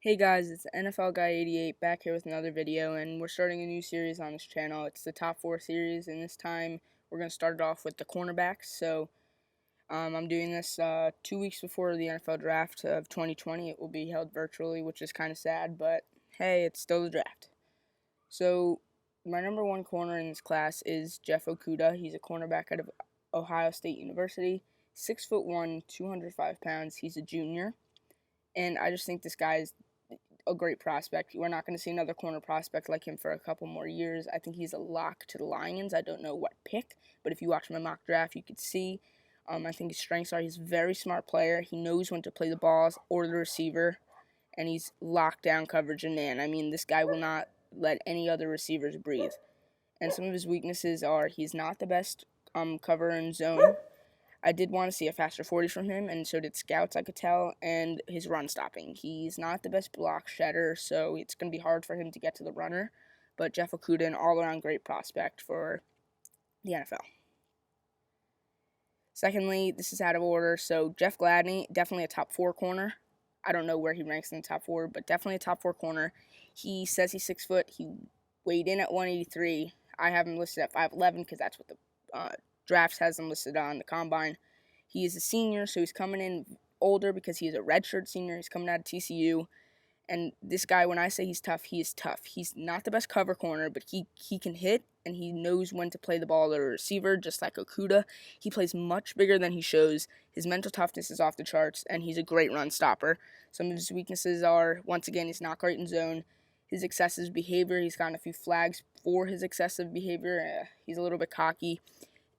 Hey guys, it's NFL Guy 88 back here with another video, and we're starting a new series on this channel. It's the top 4 series, and this time we're going to start it off with the cornerbacks. So I'm doing this 2 weeks before the NFL draft of 2020. It will be held virtually, which is kind of sad, but hey, it's still the draft. So my number 1 corner in this class is Jeff Okudah. He's a cornerback out of Ohio State University, 6'1", 205 pounds. He's a junior, and I just think this guy is a great prospect. We're not going to see another corner prospect like him for a couple more years. I think he's a lock to the Lions. I don't know what pick, but if you watch my mock draft, you could see. I think his strengths are he's a very smart player. He knows when to play the balls or the receiver, and he's locked down coverage and man. I mean, this guy will not let any other receivers breathe. And some of his weaknesses are he's not the best cover in zone. I did want to see a faster 40 from him, and so did scouts, I could tell, and his run stopping. He's not the best block shedder, so it's going to be hard for him to get to the runner, but Jeff Okudah, an all-around great prospect for the NFL. Secondly, this is out of order, so Jeff Gladney, definitely a top 4 corner. I don't know where he ranks in the top 4, but definitely a top 4 corner. He says he's 6 foot. He weighed in at 183. I have him listed at 5'11 because that's what the drafts has him listed on the combine. He is a senior, so he's coming in older because he is a redshirt senior. He's coming out of TCU. And this guy, when I say he's tough, he is tough. He's not the best cover corner, but he can hit, and he knows when to play the ball to the receiver, just like Okudah. He plays much bigger than he shows. His mental toughness is off the charts, and he's a great run stopper. Some of his weaknesses are, once again, he's not great in zone. His excessive behavior, he's gotten a few flags for his excessive behavior. He's a little bit cocky.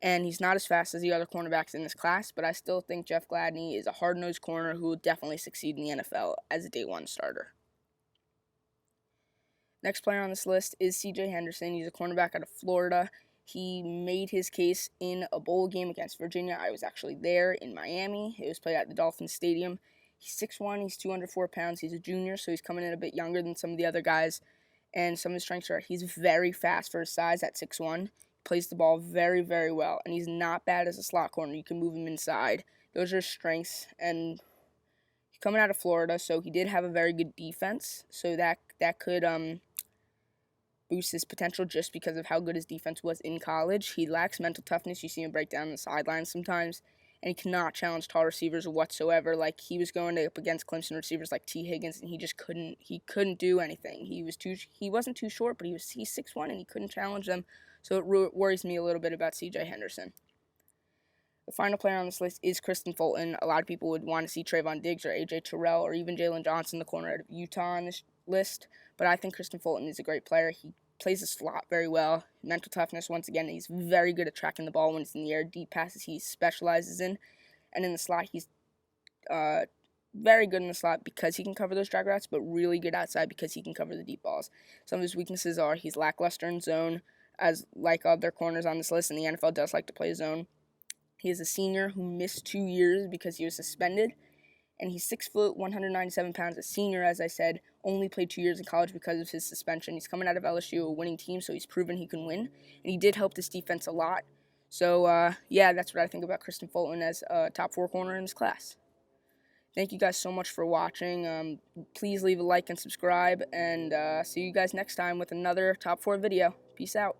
And he's not as fast as the other cornerbacks in this class, but I still think Jeff Gladney is a hard-nosed corner who will definitely succeed in the NFL as a day 1 starter. Next player on this list is C.J. Henderson. He's a cornerback out of Florida. He made his case in a bowl game against Virginia. I was actually there in Miami. It was played at the Dolphins Stadium. He's 6'1", he's 204 pounds. He's a junior, so he's coming in a bit younger than some of the other guys. And some of his strengths are he's very fast for his size at 6'1". Plays the ball very, very well, and he's not bad as a slot corner. You can move him inside. Those are his strengths, and he's coming out of Florida, so he did have a very good defense, so that could boost his potential just because of how good his defense was in college. He lacks mental toughness. You see him break down the sidelines sometimes, and he cannot challenge tall receivers whatsoever. Like, he was going up against Clemson receivers like T. Higgins, and he just couldn't do anything. He wasn't too short, but he's 6'1", and he couldn't challenge them. So it worries me a little bit about C.J. Henderson. The final player on this list is Kristen Fulton. A lot of people would want to see Trayvon Diggs or A.J. Terrell or even Jalen Johnson, the corner out of Utah, on this list. But I think Kristen Fulton is a great player. He plays the slot very well. Mental toughness, once again, he's very good at tracking the ball when it's in the air. Deep passes he specializes in. And in the slot, he's very good in the slot because he can cover those drag routes, but really good outside because he can cover the deep balls. Some of his weaknesses are he's lackluster in zone, as like other corners on this list, and the NFL does like to play zone. He is a senior who missed 2 years because he was suspended, and he's 6 foot, 197 pounds. A senior, as I said, only played 2 years in college because of his suspension. He's coming out of LSU, a winning team, so he's proven he can win, and he did help this defense a lot. So, yeah, that's what I think about Kristen Fulton as a top 4 corner in this class. Thank you guys so much for watching. Please leave a like and subscribe, and see you guys next time with another top 4 video. Peace out.